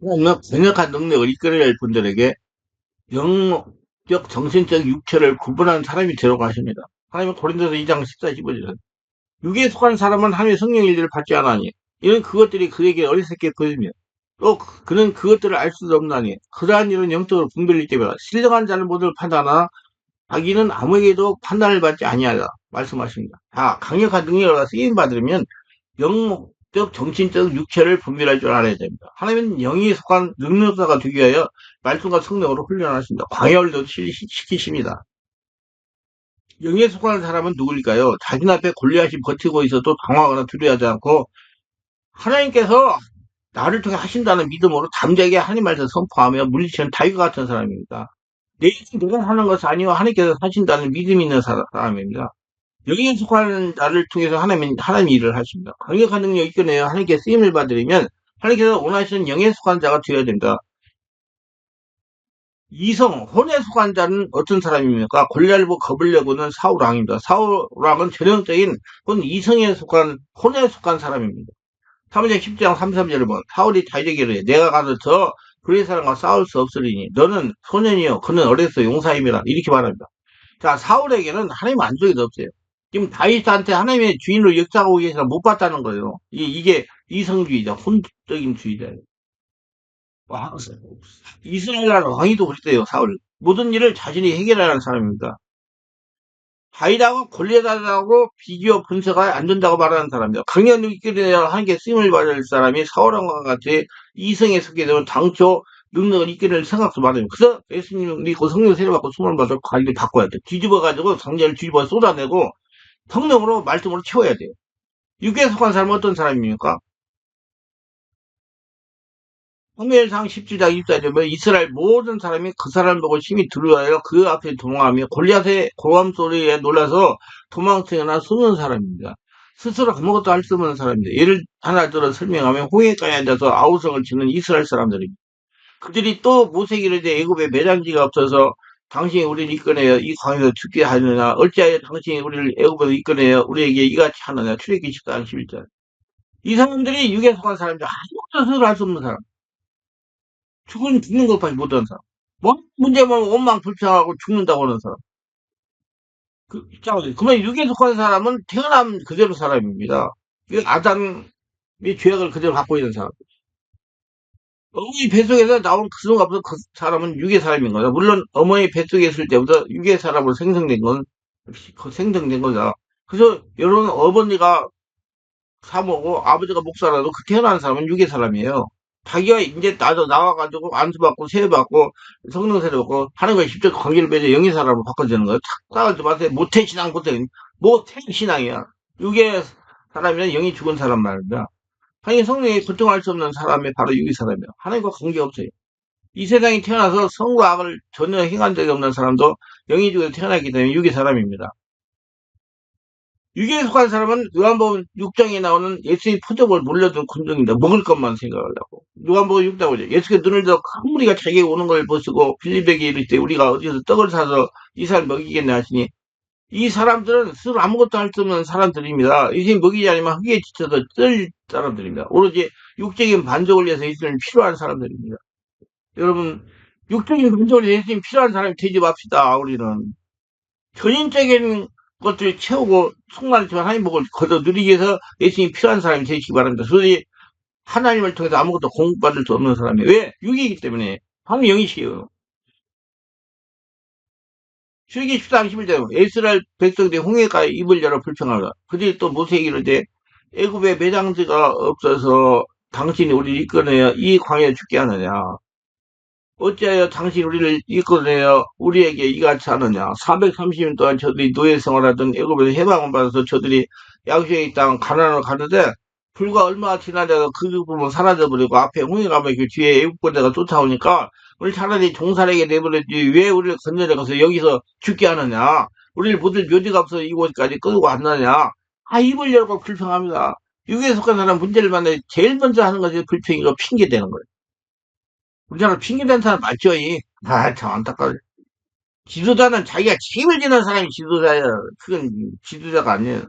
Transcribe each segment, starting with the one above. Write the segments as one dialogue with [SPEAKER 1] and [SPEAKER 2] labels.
[SPEAKER 1] 하나님은 강력한 능력을 이끌어낼 분들에게 영적, 정신적, 육체를 구분하는 사람이 되라고 하십니다. 하나님은 고린도서 2장 14, 15절. 육에 속한 사람은 하나님의 성령의 일을 받지 않으니 이런 그것들이 그에게 어리석게 보이며 또 그는 그것들을 알 수도 없나니 그러한 일은 영적으로 분별이 때문에 신령한 자는 모두 판단하나 자기는 아무에게도 판단을 받지 아니하다 말씀하십니다. 강력한 능력을 쓰임 받으면 영적, 정신적, 육체를 분별할 줄 알아야 됩니다. 하나님은 영이 속한 능력자가 되기 위하여 말씀과 성령으로 훈련하십니다. 광야를 시키십니다. 영에 속한 사람은 누구일까요? 자신 앞에 골리앗이 버티고 있어도 당황하거나 두려워하지 않고 하나님께서 나를 통해 하신다는 믿음으로 담대하게 하나님 말씀 선포하며 물리치는 다윗과 같은 사람입니다. 내가 하는 것이 아니요 하나님께서 하신다는 믿음이 있는 사람입니다. 여기에 속하는 나를 통해서 하나님 일을 하십니다. 강력한 능력 이끌어내어 하나님께 쓰임을 받으려면 하나님께서 원하시는 영에 속한 자가 되어야 됩니다. 이성, 혼에 속한 자는 어떤 사람입니까? 골리앗을 보고 겁을 내고는 사울왕입니다. 사울왕은 전형적인 이성에 속한, 혼에 속한 사람입니다. 사무엘 10장 3, 3절을 보면 사울이 다윗에게 이르되 내가 가서 저 그의 사람과 싸울 수 없으리니 너는 소년이요 그는 어려서 용사임이라 이렇게 말합니다. 자, 사울에게는 하나님 안쪽에도 없어요. 지금 다윗한테 하나님의 주인으로 역사하고 계시나 못 봤다는 거예요. 이게 이성주의자, 혼적인 주의자예요. 이스라엘 나라 왕위도 그랬대요, 사울. 모든 일을 자신이 해결하는 사람입니다. 다윗하고 골리앗하고 비교 분석가 안 된다고 말하는 사람이다. 강력히 이끌어내야 하나님께 쓰임을 받을 사람이 사울왕과 같이 이성에 속게 되면 당초 능력을 이끌어낼 생각도 많아요. 그래서 예수님 믿고 성령 세례받고 수문을 받아 관리를 바꿔야 돼. 뒤집어가지고 상자를 뒤집어 쏟아내고 성령으로 말씀으로 채워야 돼요. 육에 속한 사람은 어떤 사람입니까? 사무엘상 17장 24절에 보면 이스라엘 모든 사람이 그 사람 보고 심히 두려워하여 그 앞에 도망하며 골리앗의 고함 소리에 놀라서 도망치거나 숨는 사람입니다. 스스로 아무것도 할 수 없는 사람입니다. 예를 하나 들어 설명하면 홍해가에 앉아서 아우성을 치는 이스라엘 사람들입니다. 그들이 또 모세에게 이르되 애굽에 매장지가 없어서 당신이 우리를 이끌어내어 이 광에서 죽게 하느냐 어찌하여 당신이 우리를 애굽에서 이끌어내어 우리에게 이같이 하느냐 출애굽기 14장 11절. 이 사람들이 육에 속한 사람들 아무것도 스스로 할 수 없는 사람. 죽는 것까지 못하는 사람. 뭐 문제면 원망 불평하고 죽는다고 하는 사람. 그러면 육에 속한 사람은 태어남 그대로 사람입니다. 아담의 죄악을 그대로 갖고 있는 사람. 어머니 뱃속에서 나온 그 순간부터 그 사람은 육의 사람인 거죠. 물론 어머니 뱃속에 있을 때부터 육의 사람으로 생성된 건 생성된 거죠. 그래서 여러분 어머니가 사모고 아버지가 목사라도 그 태어난 사람은 육의 사람이에요. 자기가 이제 나와가지고 안수받고 세례받고 성령 세례받고 하는 거에 직접 관계를 맺어 영의 사람으로 바꿔주는 거예요. 싸우지 마세요. 모태신앙 모태신앙이야. 육의 사람이란 영이 죽은 사람 말입니다. 하나님 성령이 고통할 수 없는 사람이 바로 육의 사람이에요. 하나님과 관계없어요. 이 세상에 태어나서 성과 악을 전혀 행한 적이 없는 사람도 영이 죽어서 태어났기 때문에 육의 사람입니다. 육에 속한 사람은 요한복음 6장에 나오는 예수의 표적을 몰려든 군중입니다. 먹을 것만 생각하려고. 요한복음 6장 보죠. 예수께 눈을 들어 큰 무리가 자기에게 오는 걸 보시고 빌립에게 이를 때 우리가 어디서 떡을 사서 이 사람 먹이겠냐 하시니 이 사람들은 스스로 아무것도 할 수 없는 사람들입니다. 예수님 먹이지 않으면 흑에 지쳐서 뜰 사람들입니다. 오로지 육적인 반족을 위해서 예수님 필요한 사람들입니다. 여러분 육적인 반족을 위해서 예수님 필요한 사람이 되지 맙시다. 우리는. 전인적인 것들을 채우고 충만했지만 하나님 복을 거둬 누리기 위해서 예수님이 필요한 사람이 되시기 바랍니다. 소위 하나님을 통해서 아무것도 공급받을 수 없는 사람이에요. 왜? 육이기 때문에. 하나님 영이시에요. 출애굽기 14장 11절 이스라엘 백성들이 홍해가에 입을 열어 불평하다. 그들이 또 모세에게 이르되 애굽에 매장지가 없어서 당신이 우리를 이끌어내어 이 광야에 죽게 하느냐. 어찌하여 당신이 우리를 이끌어내어 우리에게 이같이 하느냐. 430년 동안 저들이 노예 생활하던 애굽에서 해방을 받아서 저들이 양식의 땅 가나안으로 가는데 불과 얼마 지나다가 그 부분 사라져버리고 앞에 홍해가 막히고 뒤에 애굽 군대가 쫓아오니까 우리 차라리 종살에게 내버렸지 왜 우리를 건져내가서 여기서 죽게 하느냐. 우리를 보들 묘지가 없어서 이곳까지 끌고 왔느냐. 입을 열고 불평합니다. 육에 속한 사람 문제를 만나 제일 먼저 하는 것이 불평이고 핑계대는 거예요. 우리나라 핑계대는 사람 맞죠? 참 안타까워. 지도자는 자기가 책임을 지는 사람이 지도자예요. 그건 지도자가 아니에요.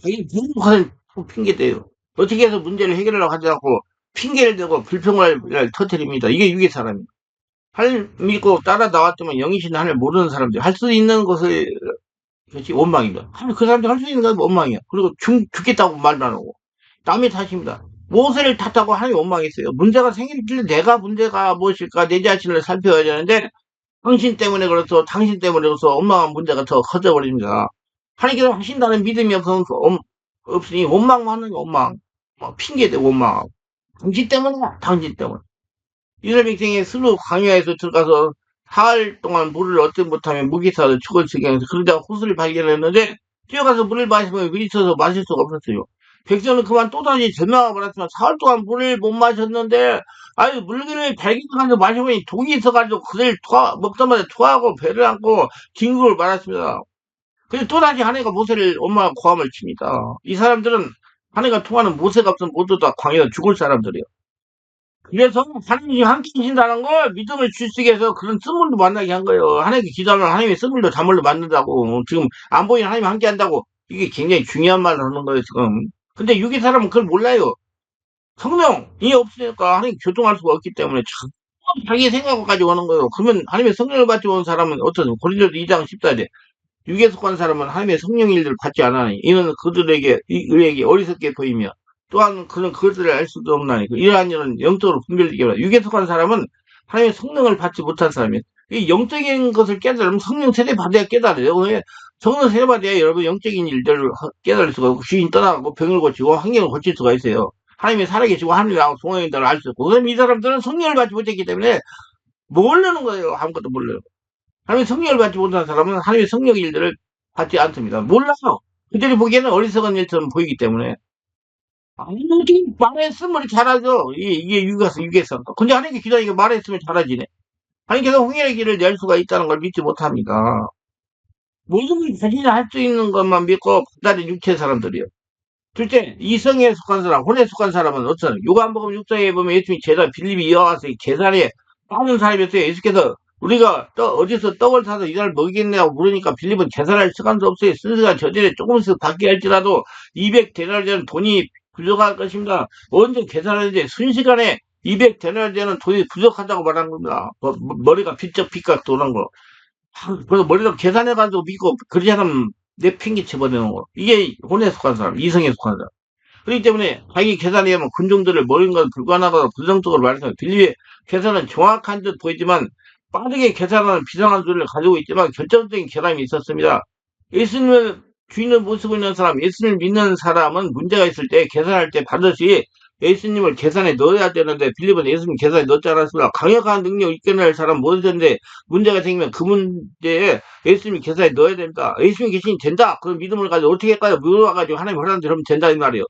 [SPEAKER 1] 자기 부족한 핑계대요. 어떻게 해서 문제를 해결하려고 하지 않고 핑계를 대고 불평을 터뜨립니다. 이게 유괴 사람이에요. 하늘 믿고 따라 나왔지만 영이신 하늘 모르는 사람들, 할 수 있는 것을, 그렇지, 원망입니다. 그 사람들 할 수 있는 건 원망이야. 그리고 죽겠다고 말도 안 하고. 남의 탓입니다. 모세를 탓하고 하나님 원망했어요. 문제가 생기길래 내가 문제가 무엇일까 내 자신을 살펴야 되는데, 당신 때문에 그래서 당신 때문에 그래서 원망한 문제가 더 커져버립니다. 하나님께서 하신다는 믿음이 없으니 원망만 하는 게 원망. 핑계대고 원망하고. 당신 때문에, 당신 때문에. 이스라엘 백성이 스루 광야에서 들어가서 사흘 동안 물을 얻지 못하면 무기사로 죽을 지경에서 그러다가 호수를 발견했는데 뛰어가서 물을 마시면 있어서 마실 수가 없었어요. 백성은 그만 또다시 절망하고 말았지만 사흘 동안 물을 못 마셨는데 아유 물기를 발견하면서 마시보니 독이 있어가지고 그들 먹자마자 토하고 배를 안고 긴급을 말았습니다. 그래서 또다시 하나님과 모세를 원망하고 고함을 칩니다. 이 사람들은 하나님과 통하는 모세가 없으면 모두 다 광야에서 죽을 사람들이에요. 그래서 하나님이 함께 계신다는 걸 믿음을 주시기 위해서 그런 쓴물도 만나게 한 거예요. 하나님께 기도하면 하나님의 쓴물도 잔물로 만든다고. 지금 안 보이는 하나님이 함께 한다고. 이게 굉장히 중요한 말을 하는 거예요, 지금. 근데 유기 사람은 그걸 몰라요. 성령이 없으니까 하나님 교통할 수가 없기 때문에 자기 생각을 가지고 오는 거예요. 그러면 하나님의 성령을 받지 온 사람은 어떤, 고린도서 2장 14절. 육에 속한 사람은 하나님의 성령 일들을 받지 않으니 이는 그들에게 의에게 어리석게 보이며 또한 그는 그것들을 알 수도 없나니 이러한 일은 영적으로 분별되게 하라. 육에 속한 사람은 하나님의 성령을 받지 못한 사람이에요. 이 영적인 것을 깨달으면 성령 세례 받아야 깨달아요. 왜? 성령 세례 받아야 여러분 영적인 일들을 깨달을 수가 있고 주인 떠나가고 병을 고치고 환경을 고칠 수가 있어요. 하나님이 살아계시고 하늘이 나오고 동행인들을 알 수 있고 그럼 이 사람들은 성령을 받지 못했기 때문에 모르는 거예요. 아무것도 몰라요. 하나님의 성령을 받지 못한 사람은 하나님의 성령 일들을 받지 않습니다. 몰라요. 그들이 보기에는 어리석은 일처럼 보이기 때문에. 아무리 말했으면 잘하죠. 이게 유괴성. 근데 하나님께 기도하니까 말했으면 잘하지네. 하나님께서 홍해의 길을 낼 수가 있다는 걸 믿지 못합니다. 모든 걸 자신이 할 수 있는 것만 믿고 받아들인 육체 사람들이요. 둘째, 이성에 속한 사람, 혼에 속한 사람은 어떤, 요한복음 6장에 보면 예수님이 빌립이 이어가서 계산에 빠진 사람이었어요. 예수께서 우리가 어디서 떡을 사서 이날 먹이겠냐고 물으니까 빌립은 계산할 시간도 없어요. 순수한 저질에 조금씩 받게 할지라도 200데나리 되는 돈이 부족할 것입니다. 언제 계산하는지 순식간에 200데나리 되는 돈이 부족하다고 말한 겁니다. 머리가 삐쩍삐쩍 도는 거. 그래서 머리로 계산해가지고 믿고 그러지 않으면 내 핑계 쳐버리는 거. 이게 혼에 속한 사람, 이성에 속한 사람. 그렇기 때문에 자기 계산에 하면 군중들을 모르는 건 불가능하고 부정적으로 말해서 빌립의 계산은 정확한 듯 보이지만 빠르게 계산하는 비상한 수를 가지고 있지만 결정적인 결함이 있었습니다. 예수님을 주인을 모시고 있는 사람, 예수님을 믿는 사람은 문제가 있을 때 계산할 때 반드시 예수님을 계산에 넣어야 되는데 빌립은 예수님 계산에 넣지 않았습니다. 강력한 능력 이겨낼 사람 모르는데 문제가 생기면 그 문제에 예수님이 계산에 넣어야 됩니다. 예수님이 계시니 된다. 그런 믿음을 가지고 어떻게 할까요? 물어가지고 하나님 하라는 대로 하면 된다 이 말이에요.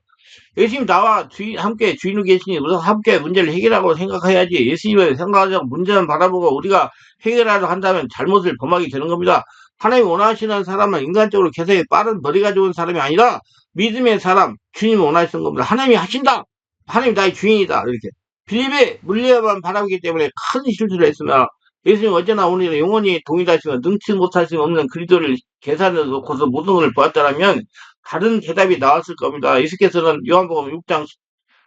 [SPEAKER 1] 예수님 나와 함께 주인으로 계시니 우리가 함께 문제를 해결하고 생각해야지. 예수님을 생각하지 않고 문제만 바라보고 우리가 해결하려 한다면 잘못을 범하게 되는 겁니다. 하나님 원하시는 사람은 인간적으로 계산에 빠른 머리가 좋은 사람이 아니라 믿음의 사람, 주님을 원하시는 겁니다. 하나님이 하신다. 하나님 나의 주인이다. 이렇게. 빌립의 물리만 바라보기 때문에 큰 실수를 했으나 예수님 어제나 오늘 영원히 동일하시면 능치 못하심 없는 그리스도를 계산해 놓고서 모든 것을 보았다면 다른 대답이 나왔을 겁니다. 예수께서는 요한복음 6장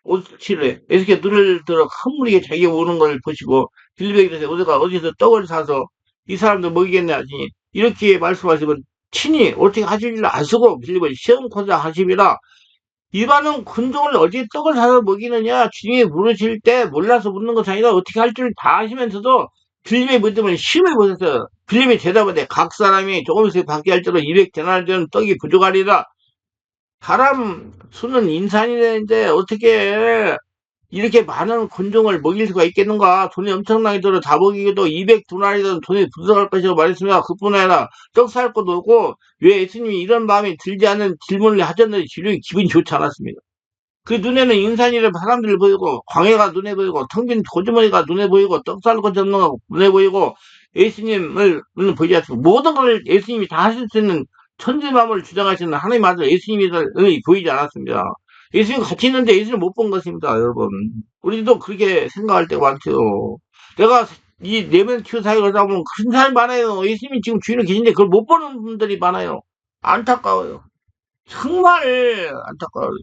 [SPEAKER 1] 57에 예수께서 눈을 들어 큰 자기가 오는 걸 보시고 빌립에게 우리가 어디서 떡을 사서 이 사람들 먹이겠냐 하시니 이렇게 말씀하시면 친히 어떻게 하실 줄 아시고 빌립을 시험코자 하십니다. 일반은 군종을 어디에 떡을 사서 먹이느냐 주님이 물으실 때 몰라서 묻는 것이 아니라 어떻게 할 줄 다 아시면서도 빌립의 믿음을 시험해 보셨어요. 빌립이 대답하되 각 사람이 조금씩 받게 할지로 200데나리 되는 떡이 부족하리라. 사람 수는 인산이 되는데 어떻게 이렇게 많은 군종을 먹일 수가 있겠는가? 돈이 엄청나게 들어 다 먹이기도 200데나리든 돈이 부족할 것이라고 말했습니다. 그뿐 아니라 떡 살 것도 없고 왜 예수님이 이런 마음이 들지 않은 질문을 하셨는지 주님이 기분이 좋지 않았습니다. 그 눈에는 인산이를 사람들을 보이고 광해가 눈에 보이고 텅 빈 고주머니가 눈에 보이고 떡 살 것이 없는 거 눈에 보이고 예수님을 눈에 보이지 않습니다. 모든 걸 예수님이 다 하실 수 있는 천지만물을 주장하시는 하나님 아들 예수님이 보이지 않았습니다. 예수님 같이 있는데 예수님 못 본 것입니다, 여러분. 우리도 그렇게 생각할 때가 많죠. 내가 이 내면 치유 사역을 하다 보면 큰 사람이 많아요. 예수님이 지금 주인을 계신데 그걸 못 보는 분들이 많아요. 안타까워요. 정말 안타까워요.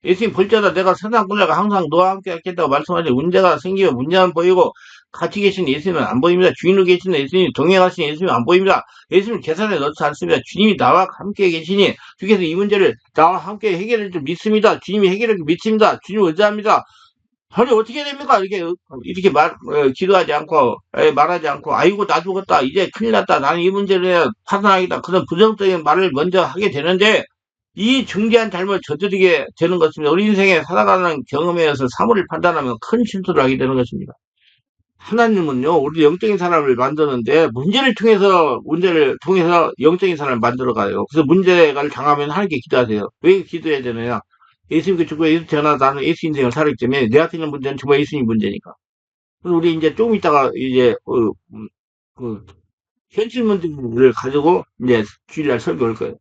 [SPEAKER 1] 예수님 볼 때마다 내가 세상 굴레가 항상 너와 함께 하겠다고 말씀하지 문제가 생기면 문제만 보이고 같이 계신 예수님은 안 보입니다. 주인으로 계시는 예수님, 동행하시는 예수님은 안 보입니다. 예수님 계산에 넣지 않습니다. 주님이 나와 함께 계시니 주께서 이 문제를 나와 함께 해결할 줄 믿습니다. 주님이 해결할 줄 믿습니다. 주님 의지합니다. 전혀 어떻게 됩니까? 이렇게 기도하지 않고, 말하지 않고, 아이고, 나 죽었다. 이제 큰일 났다. 나는 이 문제를 해야 파산하겠다. 그런 부정적인 말을 먼저 하게 되는데, 이 중대한 잘못을 저지르게 되는 것입니다. 우리 인생에 살아가는 경험에 의해서 사물을 판단하면 큰 실수를 하게 되는 것입니다. 하나님은요, 우리 영적인 사람을 만드는데, 문제를 통해서 영적인 사람을 만들어가요. 그래서 문제가 당하면 하나님께 기도하세요. 왜 기도해야 되느냐? 예수님께 죽고 예수 태어나 나는 예수 인생을 살았기 때문에 내 앞에 있는 문제는 정말 예수님 문제니까. 그래서 우리 이제 조금 있다가 이제, 그, 현실 문제를 가지고 이제 주일날 설교 올 거예요.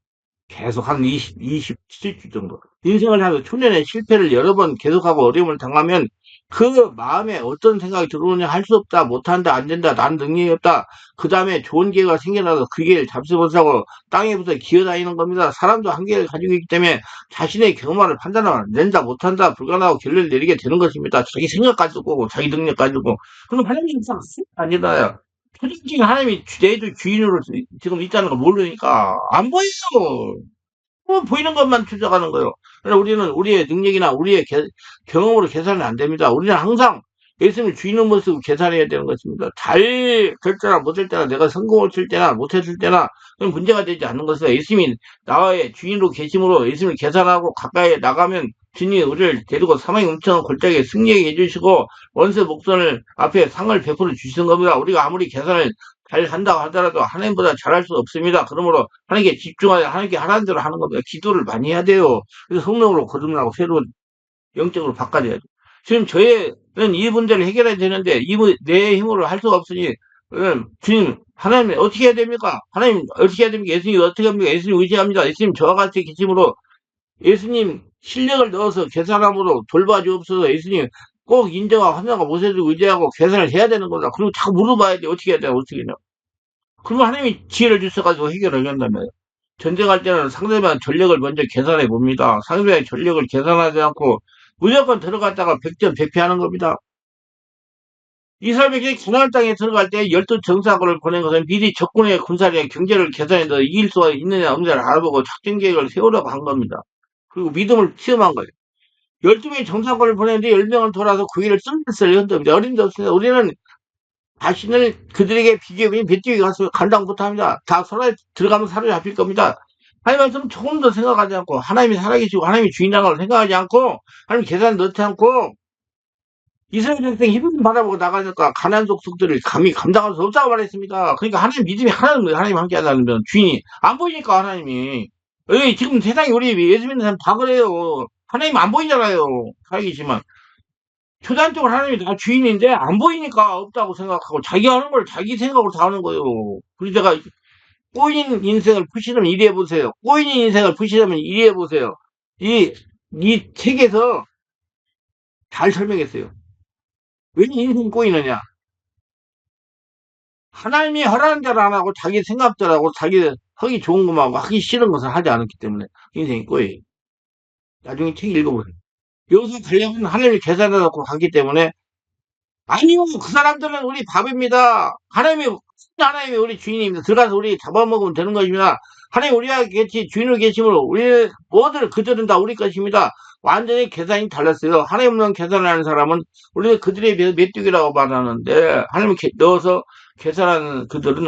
[SPEAKER 1] 계속 한 27주 정도. 인생을 하면서 초년에 실패를 여러 번 계속하고 어려움을 당하면 그 마음에 어떤 생각이 들어오냐 할 수 없다, 못한다, 안 된다, 난 능력이 없다. 그 다음에 좋은 기회가 생겨나서 그 기회를 잡지 못하고 땅에 붙어 기어다니는 겁니다. 사람도 한계를 가지고 있기 때문에 자신의 경험을 판단하면 안 된다, 못한다, 불가능하고 결론을 내리게 되는 것입니다. 자기 생각 가지고, 자기 능력 가지고. 그럼 하나님 이상 아니다요. 표정적인 하나님이 내주 주인으로 지금 있다는 걸 모르니까 안 보여요. 보이는 것만 추적하는 거예요. 그러나 우리는 우리의 능력이나 우리의 경험으로 계산은 안 됩니다. 우리는 항상 예수님을 주인의 모습으로 계산해야 되는 것입니다. 잘 될 때나 못될 때나 내가 성공을 칠 때나 못했을 때나 그건 문제가 되지 않는 것은 예수님이 나의 주인으로 계심으로 예수님을 계산하고 가까이 나가면 주님이 우리를 데리고 사망의 음청을 골짜기에 승리하게 해주시고 원수 목전을 앞에 상을 베풀어 주시는 겁니다. 우리가 아무리 계산을 잘 한다고 하더라도 하나님보다 잘할 수 없습니다. 그러므로 하나님께 집중하여 하나님께 하라는 대로 하는 겁니다. 기도를 많이 해야 돼요. 그래서 성령으로 거듭나고 새로운 영적으로 바꿔야죠. 지금 저희는 이 문제를 해결해야 되는데 내 힘으로 할 수가 없으니 주님 하나님 어떻게 해야 됩니까? 하나님 어떻게 해야 됩니까? 예수님 어떻게 합니까? 예수님 의지합니다. 예수님 저와 같이 계심으로 예수님 실력을 넣어서 계산함으로 돌봐주옵소서. 예수님 꼭 인정하고 하나님과 모세도 의지하고 계산을 해야 되는 거다. 그리고 자꾸 물어봐야 돼. 어떻게 해야 돼? 어떻게 해야 돼? 그러면 하나님이 지혜를 주셔가지고 해결을 한다며요. 전쟁할 때는 상대방 전력을 먼저 계산해 봅니다. 상대방의 전력을 계산하지 않고 무조건 들어갔다가 백전 백패하는 겁니다. 이스라엘 백성이 가나안 땅에 들어갈 때 12정사군을 보낸 것은 미리 적군의 군사력의 경제를 계산해서 이길 수가 있느냐 없느냐를 알아보고 작전 계획을 세우려고 한 겁니다. 그리고 믿음을 시험한 거예요. 12명의 정사군을 보냈는데 10명은 돌아서 그 일을 씀씀이 흔듭니다. 어림도 없습니다. 우리는 자신을 그들에게 비교하면 몇 뛰기 가서 감당 못합니다. 다 손에 들어가면 사로잡힐 겁니다. 하나님 말씀 조금 더 생각하지 않고 하나님이 살아계시고 하나님이 주인이라는 걸 생각하지 않고 하나님 계산 넣지 않고 이스라엘 백성이 힘을 바라보고 나가니까 가나안 족속들을 감히 감당할 수 없다고 말했습니다. 그러니까 하나님 믿음이 하나는 거예요. 하나님 함께 하다는 주인이 안 보이니까 하나님이 지금 세상에 우리 예수 믿는 사람 다 그래요. 하나님 안 보이잖아요. 살아계시면 초단적으로 하나님이 다 주인인데 안 보이니까 없다고 생각하고 자기 하는 걸 자기 생각으로 다 하는 거예요. 그래서 제가 꼬인 인생을 푸시려면 이리 해보세요. 꼬인 인생을 푸시려면 이리 해보세요. 이 책에서 잘 설명했어요. 왜 인생이 꼬이느냐? 하나님이 하라는 대로 안 하고 자기 생각대로 하고 자기 하기 좋은 것만 하고 하기 싫은 것을 하지 않았기 때문에 인생이 꼬여요. 나중에 책 읽어보세요. 여기서 가려면 하나님이 계산해 놓고 가기 때문에 아니요, 그 사람들은 우리 밥입니다. 하나님이 우리 주인입니다. 들어가서 우리 잡아먹으면 되는 것입니다. 하나님 우리와 같이 주인으로 계심으로 우리 모든 그들은 다 우리 것입니다. 완전히 계산이 달랐어요. 하나님 없는 계산하는 사람은 우리가 그들에 비해서 메뚜기라고 말하는데 하나님 넣어서 계산하는 그들은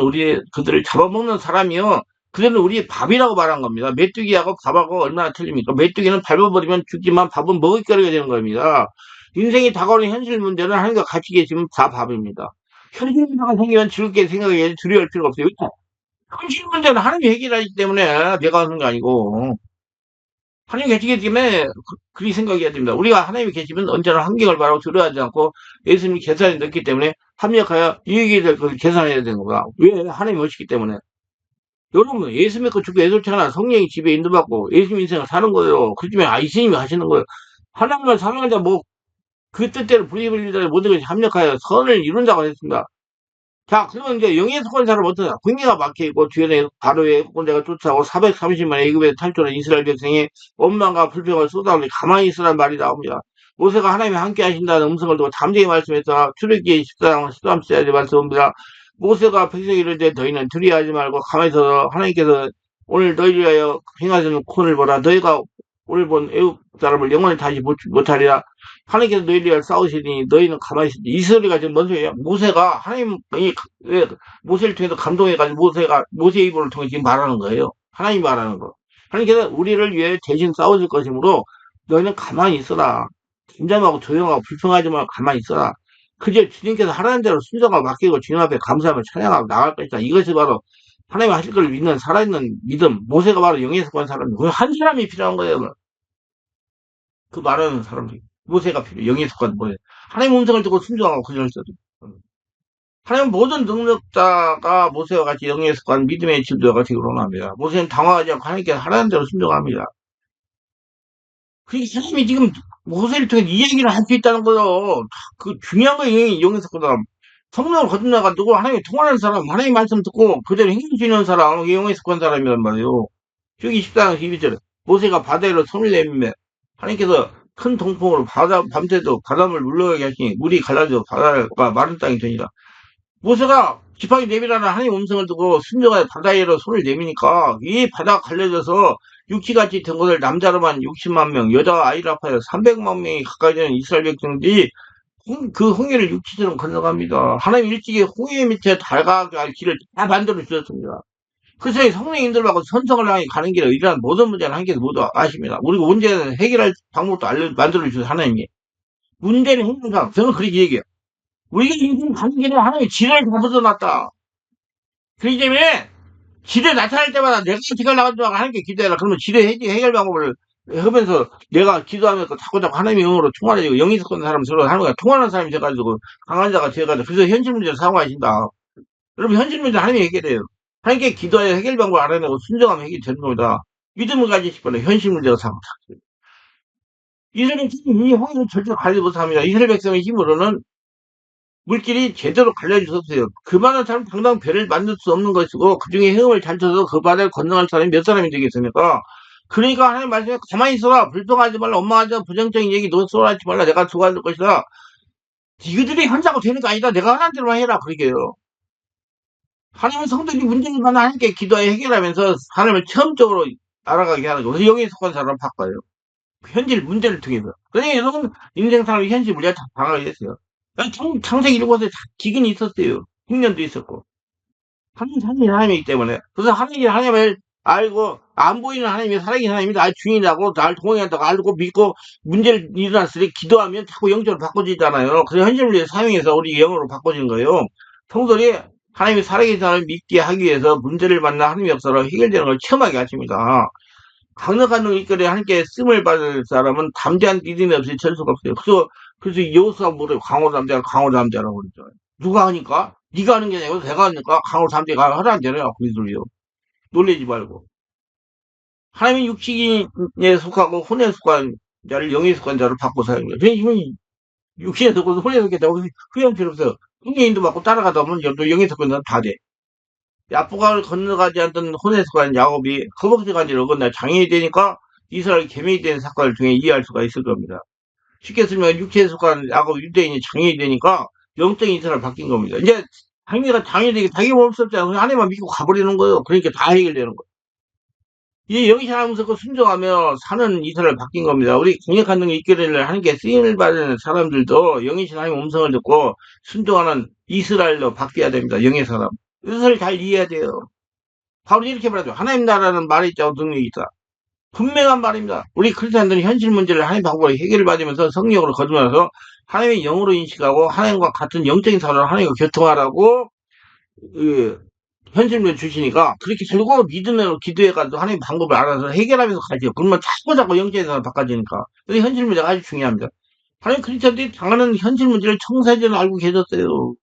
[SPEAKER 1] 그들을 잡아먹는 사람이요. 그들은 우리의 밥이라고 말한 겁니다. 메뚜기하고 밥하고 얼마나 틀립니까? 메뚜기는 밟아버리면 죽지만 밥은 먹을거리가 되는 겁니다. 인생이 다가오는 현실 문제는 하나님과 같이 계시면 다 밥입니다. 현실 문제가 생기면 즐겁게 생각해야지 두려워할 필요가 없어요. 현실 문제는 하나님이 해결하기 때문에 내가 하는 게 아니고 하나님이 계시기 때문에 그리 생각해야 됩니다. 우리가 하나님이 계시면 언제나 환경을 바라고 두려워하지 않고 예수님이 계산이 넣기 때문에 합력하여 유익이 될 것을 계산해야 되는 거다. 왜? 하나님이 오시기 때문에. 여러분 예수 믿고 죽고 예수 태어나 성령이 집에 인도받고 예수님 인생을 사는 거예요. 그 때문에 예수님이 하시는 거예요. 하나님을 사랑하자 그 뜻대로 불리불리들의 모든 것이 합력하여 선을 이룬다고 했습니다. 자, 그러면 이제 영예석권 사람 어떠냐? 공기가 막혀있고, 뒤에 바로 외국군대가 쫓아오고, 430만 애굽에 탈출한 이스라엘 백성이 원망과 불평을 쏟아오니 가만히 있으란 말이 나옵니다. 모세가 하나님이 함께 하신다는 음성을 듣고 담대히 말씀해서 출애굽기 14장 13절에 말씀합니다. 모세가 백성이 이르되 너희는 두려워하지 말고 가만히 있어서 하나님께서 오늘 너희를 위하여 행하시는 구원을 보라. 너희가 오늘 본 애국 사람을 영원히 다시 못하리라. 하나님께서 너희를 위하여 싸우시니 너희는 가만히 있으니 이 소리가 지금 뭔 소리야? 모세가 하나님이 왜 모세를 통해서 감동해가지고 모세의 입을 통해 지금 말하는 거예요. 하나님이 말하는 거. 하나님께서 우리를 위해 대신 싸우실 것이므로 너희는 가만히 있어라. 잠잠하고 조용하고 불평하지 말고 가만히 있어라. 그제 주님께서 하라는 대로 순종하고 맡기고 주님 앞에 감사하며 찬양하고 나갈 것이다. 이것이 바로 하나님 하실 걸 믿는 살아있는 믿음. 모세가 바로 영에 속한 사람이고 그한 사람이 필요한 거예요. 그 말하는 사람들이. 모세가 필요해. 영에 속한 모세. 하나님 음성을 듣고 순종하고 그전을 써도. 하나님 모든 능력자가 모세와 같이 영에 속한 믿음의 지도자가 되기로 합니다. 모세는 당황하지 않고 하나님께 하라는 대로 순종합니다. 그러니까 하나님이 지금 모세를 통해 이 얘기를 할 수 있다는 거요. 그 중요한 거예요. 영에 속한 사람. 성령을 거듭나가 누구 하나님이 통하는 사람, 하나님 말씀 듣고 그대로 행할 수 있는 사람, 영에 속한 사람이란 말이에요. 여기 14장 12절에 모세가 바다로 손을 내밀며 하나님께서 큰 동풍으로 밤새도 바닷물 물러가게 하시니 물이 갈라져 바다가 마른 땅이 되니라. 모세가 지팡이 내밀라는 하나님 음성을 듣고 순종하여 바다에로 손을 내미니까 이 바다가 갈라져서 육지같이 된 것을 남자로만 60만 명, 여자 아이를 합하여 300만 명이 가까이 되는 이스라엘 백성들이 그 홍해를 육지처럼 건너갑니다. 하나님 일찍이 홍해 밑에 달가갈 길을 다 만들어 주셨습니다. 그래서 성령님들하고 선성을 향해 가는 길에 이러한 모든 문제는 한개도 모두 아십니다. 우리가 문제는 해결할 방법도 만들어 주셔서 하나님이. 문제는 행동상 저는 그렇게 얘기해요. 우리가 인생 가는 길에 하나님이 지뢰를 다 묻어놨다. 그렇기 때문에 지뢰 나타날 때마다 내가 어떻게 나가지고 하나님께 기도해라. 그러면 지뢰 해결 방법을 하면서 내가 기도하면서 자꾸자꾸 하나님의 영으로 통화해지고 영이 섞는 사람 서로 하는 거야. 통하는 사람이 돼가지고 강한 자가 돼가지고 그래서 현실 문제를 사용하신다. 여러분 현실 문제 하나님이 해결해요. 하나님께 기도하여 해결 방법을 알아내고 순종하면 해결이 되는 겁니다. 믿음을 가지실 거는 현실 문제가 사용탁해요. 이스라엘 백성이 이 홍해를 절대 관리 못합니다. 이스라엘 백성의 힘으로는 물길이 제대로 갈라질 수 없어요. 그 많은 사람 당당 배를 만들 수 없는 것이고 그 중에 헤엄을 잘 쳐서 그 바다를 건너갈 사람이 몇 사람이 되겠습니까? 그러니까 하나님 말씀에 가만히 있어라. 불평하지 말라. 원망하지 말라. 부정적인 얘기 쏘라하지 말라. 내가 도와줄 것이다. 니들이 한다고 되는 거 아니다. 내가 하나님 대로만 해라. 그러게요. 하나님은 성도들이 문제를 받아 하나님께 기도하여 해결하면서 하나님을 체험적으로 알아가게 하는 거예요. 그래서 영에 속한 사람을 바꿔요. 현실 문제를 통해서. 그러니까 여러분 인생상의 현실 문제가 다 방어가 됐어요. 창세기 7권에 기근이 있었어요. 흉년도 있었고. 하나님이 하나님이기 때문에. 그래서 하나님을 알고, 안 보이는 하나님이 살아계신 하나님이 나의 주인이라고, 나를 동행한다고 알고 믿고, 문제를 일어났을 때 기도하면 자꾸 영적으로 바꿔지잖아요. 그래서 현실 문제를 사용해서 우리 영으로 바꿔지는 거예요. 성도들이 하나님이 살아계신 하나님을 믿게 하기 위해서 문제를 만나 하나님의 역사로 해결되는 걸 체험하게 하십니다. 강력한 일거리에 함께 쓰임을 받을 사람은 담대한 믿음이 없이 될 수가 없어요. 그래서 여호수아 물어요. 강호 담대라고 그러죠. 누가 하니까? 네가 하는 게 아니고 내가 하니까 강호 담대가 하라는 대로야. 그리스도요. 놀래지 말고. 하나님은 육신에 속하고 혼에 속한 자를 영에 속한 자를 바꿔 사용해요. 육신에 속고 혼에 속겠다고 후회할 필요 없어요. 흥행인도 받고 따라가다 보면 영에 속한 자는 다 돼. 야포강을 건너가지 않던 혼에 속한 야곱이 허벅지간지를 어긋나 장애인이 되니까 이스라엘 개명이 된 사건을 통해 이해할 수가 있을 겁니다. 쉽게 쓰면 육체에 속한 야곱 유대인이 장애인이 되니까 영적인 이스라엘 바뀐 겁니다. 이제 장애인이 되게 자기 몸을 없었잖아요. 그냥 하나님만 믿고 가버리는 거예요. 그러니까 다 해결되는 거예요. 이 영이 하나면서 순종하며 사는 이스라엘 바뀐 겁니다. 우리 강력한 능력 있기를 하나님께 쓰임을 받는 사람들도 영이신 하나님 음성을 듣고 순종하는 이스라엘로 바뀌어야 됩니다. 영의 사람. 이것을 잘 이해해야 돼요. 바로 이렇게 말하죠. 하나님 나라는 말이 있자고 능력이 있다. 분명한 말입니다. 우리 크리스천들은 현실 문제를 하나님 방법으로 해결을 받으면서 성령으로 거듭나서 하나님의 영으로 인식하고 하나님과 같은 영적인 사람을 하나님과 교통하라고 현실 문제 주시니까 그렇게 결국 믿음으로 기도해가지고 하나님 방법을 알아서 해결하면서 가죠. 그러면 자꾸 영적인 사람을 바꿔지니까. 그래서 현실 문제가 아주 중요합니다. 하나님 크리스천들이 당하는 현실 문제를 청사전에 알고 계셨어요.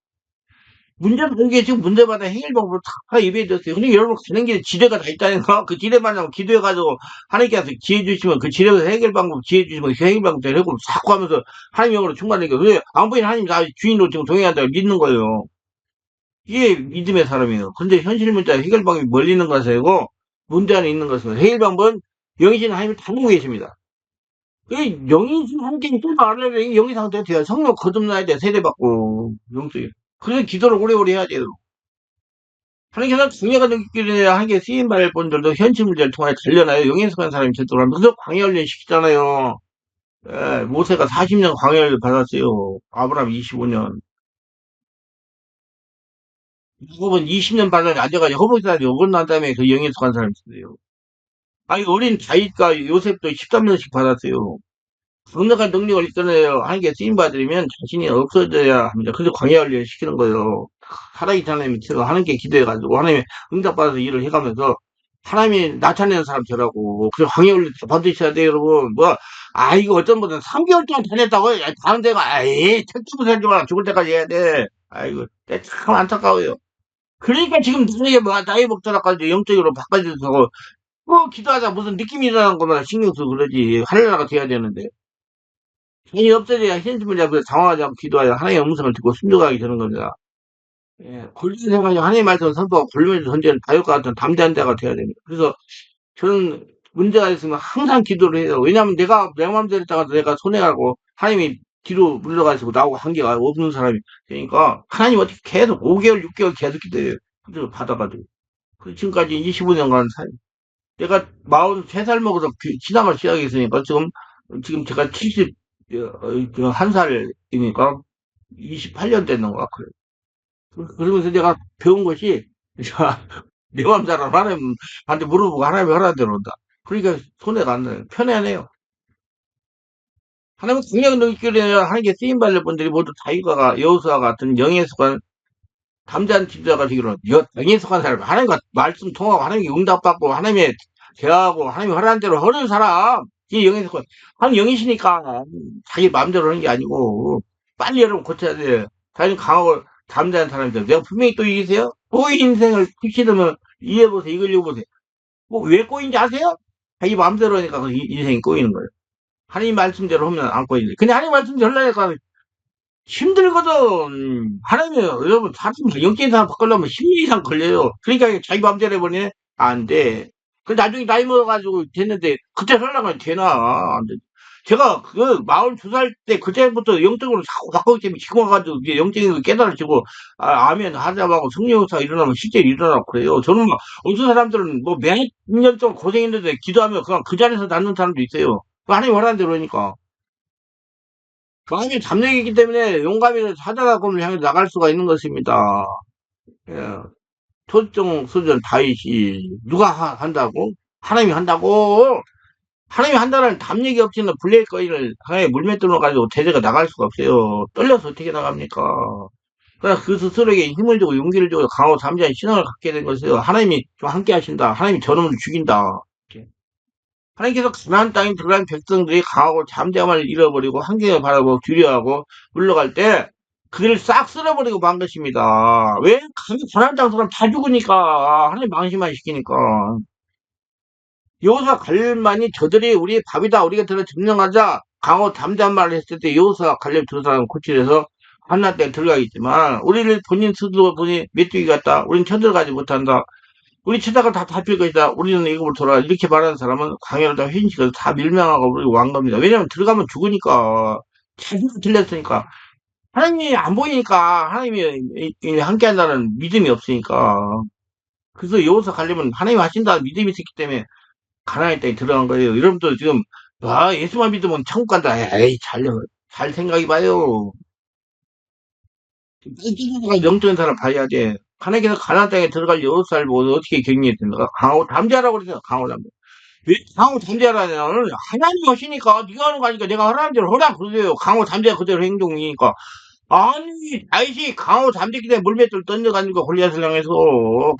[SPEAKER 1] 이게 지금 문제마다 해결 방법을 다 예배해줬어요. 근데 여러분 가는 길에 지뢰가 다 있다니까? 그 지뢰만 기도해가지고 하나님께서 지혜 주시면 그 지뢰에서 해결 방법 지혜 주시면 그 해결 방법 해결 자꾸 하면서 하나님 영으로 충만하니까 왜 안 보이는 하나님 나 주인으로 지금 동행한다고 믿는 거예요. 이게 믿음의 사람이에요. 근데 현실 문제 해결방법이 멀리 있는 것이고 문제 안에 있는 것은 해결방법은 영이신 하나님을 다 보고 계십니다. 이 영이신 하나님께 또 말을 해. 영이 상태가 돼야 성령 거듭나야 돼. 세례받고 영적이. 그래서 기도를 오래오래 해야 돼요. 하나님께서 광야가 느끼는 하나님께 쓰임받을 분들도 현실 문제를 통해 달려나요. 영에 속한 사람이 제도로 하면 그래서 광야 훈련 시키잖아요. 예, 모세가 40년 광야를 받았어요. 아브라함 25년. 야곱은 20년 받아 앉아가지고 허벅지다리 오고 난 다음에 그 영에 속한 사람이 있어요. 아니, 어린 다윗과 요셉도 13년씩 받았어요. 강력한 능력을 이끌어내요. 하나님께 쓰임받으려면 자신이 없어져야 합니다. 그래서 광야 훈련을 시키는 거예요. 살아있는 하나님 밑에서 하나님께 기도해가지고 하나님의 응답받아서 일을 해가면서 하나님이 나타내는 사람 되라고. 그래서 광야 훈련 받으셔야 돼요, 여러분. 뭐, 아, 이거 어떤 분은 3개월 동안 다녔다고? 야, 다른 데가, 아이, 택도 살지 마. 죽을 때까지 해야 돼. 아이고, 참 안타까워요. 그러니까 지금 나이에 뭐, 나이 먹자라까지 영적으로 바꿔줘서, 뭐, 기도하자 무슨 느낌이 일어나는 거나 신경 쓰고 그러지. 하늘나라가 돼야 되는데. 괜히 없어져야 현실 문제 앞에서 당황하지 않고 기도하여 하나님의 음성을 듣고 순종하게 되는 겁니다. 예, 굴린 생활이 하나님의 말씀을 선포하고 굴림에서 존재하는 다윗과 같은 담대한 자가 되어야 됩니다. 그래서 저는 문제가 있으면 항상 기도를 해요. 왜냐하면 내가 내 마음대로 했다가 내가 손해하고 하나님이 뒤로 물러가시고 나오고 한계가 없는 사람이 되니까 하나님 어떻게 계속 5개월, 6개월 계속 기도해요. 그래서 받아가지고. 지금까지 25년간 내가 43살 먹어서 신앙을 시작했으니까 지금 제가 71살이니까 28년 됐는 것 같아요. 그러면서 내가 배운 것이 내 맘대로 하나님한테 물어보고 하나님이 하라는 대로 온다. 그러니까 손해가 안 나요. 편안해요. 하나님은 강력한 능력을 하나님께 쓰임받을 분들이 모두 다윗과 여호수아 같은 영에 속한 담대한 집사가 되기로 영에 속한 사람, 하나님과 말씀 통하고 하나님께 응답받고 하나님의 대하고 하나님이 하라는 대로 하는 사람, 이 영에 속한 하나님 영이시니까 자기 마음대로 하는 게 아니고 빨리 여러분 고쳐야 돼. 자기 강하고 담대한 사람들. 내가 분명히 또 이기세요? 또 인생을 굳히려면 이해해보세요. 이걸 읽어보세요. 뭐 왜 꼬인지 아세요? 자기 마음대로 하니까 그 인생이 꼬이는 거예요. 하나님 말씀대로 하면 안 꼬이는데. 근데 하나님 말씀대로 하려니까 힘들거든. 하나님, 여러분, 사람, 영적인 사람 바꾸려면 10년 이상 걸려요. 그러니까 자기 마음대로 해버리네? 안 돼. 그 나중에 나이 먹어가지고 됐는데, 그때 하려면 되나? 안 돼. 제가 그 42살 때 그때부터 영적으로 자꾸 바꾸기 때문에 지금 와가지고 이제 영적인 걸 깨달아지고, 아, 아멘 하자마고 성령사 일어나면 실제 일어나고 그래요. 저는 막, 어떤 사람들은 뭐 몇 년 동안 고생했는데 기도하면 그냥 그 자리에서 낫는 사람도 있어요. 하나님 원하는 대로 하니까. 마음이 잠재이기 때문에 용감히 찾아가 꿈을 향해 나갈 수가 있는 것입니다. 예. 토종 수전 다윗이 누가 한다고? 하나님이 한다고? 하나님이 한다는 담력이 없이는 블레이 거인을 하나의 물맷돌로 가지고 제재가 나갈 수가 없어요. 떨려서 어떻게 나갑니까? 그러나 그 스스로에게 힘을 주고 용기를 주고 강하고 잠재한 신앙을 갖게 된 것이요. 하나님이 좀 함께 하신다. 하나님이 저놈을 죽인다. 하나님께서 가나안 땅에 들어간 백성들이 강하고 잠잠함을 잃어버리고 환경을 바라보고 두려워하고 물러갈 때 그들을 싹 쓸어버리고 만 것입니다. 왜? 가나안 땅 사람 다 죽으니까 하나님 망신만 시키니까. 여호수아 갈렙만이 저들이 우리의 밥이다 우리가 들어 증명하자 강하고 담대한 말을 했을 때 여호수아 갈렙 두 사람 고칠해서 한나 때 들어가겠지만 우리를 본인 스스로 본인 메뚜기 같다. 우리는 쳐들어가지 못한다. 우리 치다가 다 잡힐 것이다. 우리는 이급으로 돌아가. 이렇게 말하는 사람은 광야를 다 회인시켜서 다 밀명하고 우리 왕 겁니다. 왜냐면 들어가면 죽으니까. 자기가 들렸으니까. 하나님이 안 보이니까 하나님이 함께 한다는 믿음이 없으니까. 그래서 여기서 가려면 하나님이 하신다는 믿음이 있기 때문에 가나안 땅에 들어간 거예요. 여러분들 지금 아 예수만 믿으면 천국 간다. 에이 잘 생각해봐요. 영적인 사람 봐야 돼. 하나님께서 가나안 땅에 들어갈 여섯 살 모두 어떻게 격리했습니까? 강하고 담대하라고 그랬어요. 강하고 담대. 왜 강하고 담대하라냐면 하나님이 하시니까 네가 하는 거 아니까 내가 하라는 대로 하라 그러세요. 강하고 담대 그대로 행동이니까. 아니 다윗이 강하고 담대기 때문에 물맷돌 던져가지고 골리앗을 향해서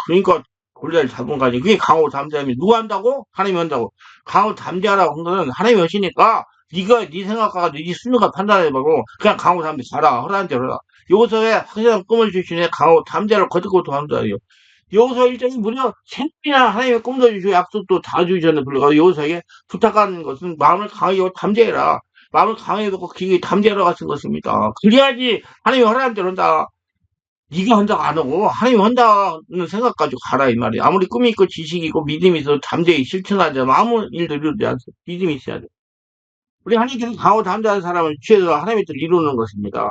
[SPEAKER 1] 그러니까 골리앗을 잡은 거 아니. 그게 강하고 담대함이 누가 한다고? 하나님이 한다고. 강하고 담대하라고 한 거는 하나님이 하시니까 네가 네 생각하고 네 순간 판단해보고 그냥 강하고 담대 가라 하라는 대로 해라. 여기서에 확실한 꿈을 주시네 강하고 담대를 거듭고 도함자요. 여기서 일정이 무려 생명이나 하나님의 꿈도 주시고 약속도 다 주셨는데 불구하고 여기서에 부탁하는 것은 마음을 강하게 하고 담대해라. 마음을 강하게 먹고 기계 담대하라 같은 것입니다. 그래야지 하나님이 허락한 대로 한다. 네가 한다고 안 하고 하나님 한다는 생각 가지고 가라 이 말이야. 아무리 꿈이 있고 지식이 있고 믿음이 있어 담대히 실천하자면 아무 일도 이루지 않어. 믿음이 있어야 돼. 우리 하나님께서 강하고 담대한 사람을 취해서 하나님의 뜻을 이루는 것입니다.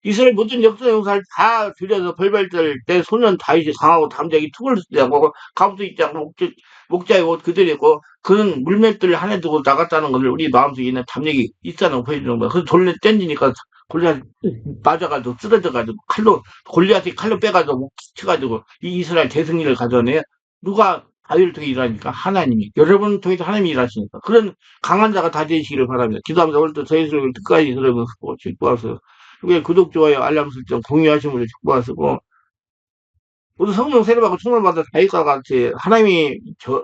[SPEAKER 1] 이스라엘 모든 역사 용사를 다 들여서 벌벌 때 소년 다윗이 강하고 담대하게 투구를 쓰지 않고 갑도 있지 않고 목자의 옷 그대로 입고 그는 물맷들을 하나 두고 나갔다는 것을 우리 마음속에 있는 담력이 있다는 걸 보여주는 거야. 그래서 돌려 땡기니까 골리앗 맞아가지고 쓰러져가지고 골리앗이 칼로 빼가지고 목 쳐가지고 이 이스라엘 대승리를 가져내. 누가 다윗을 통해 일하니까 하나님이 여러분을 통해서 하나님이 일하시니까 그런 강한 자가 다 되시기를 바랍니다. 기도합니다. 오늘도 저희 소리를 끝까지 들으면서 축복하소서. 그게 구독, 좋아요, 알람 설정, 공유하시는 분들 축복하시고, 모두 성령 세례받고 충만받은 다윗과 같이 하나님이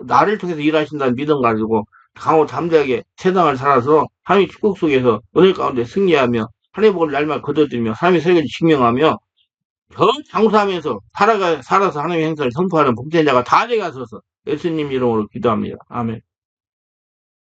[SPEAKER 1] 나를 통해서 일하신다는 믿음 가지고 강하고 담대하게 세상을 살아서 하나님의 축복 속에서 은혜 가운데 승리하며 하나님의 복을 날마다 거둬들이며 하나님의 세계를 증명하며 장수하면서 살아서 하나님의 행사를 선포하는 복된 자가 다 되가서서 예수님 이름으로 기도합니다. 아멘.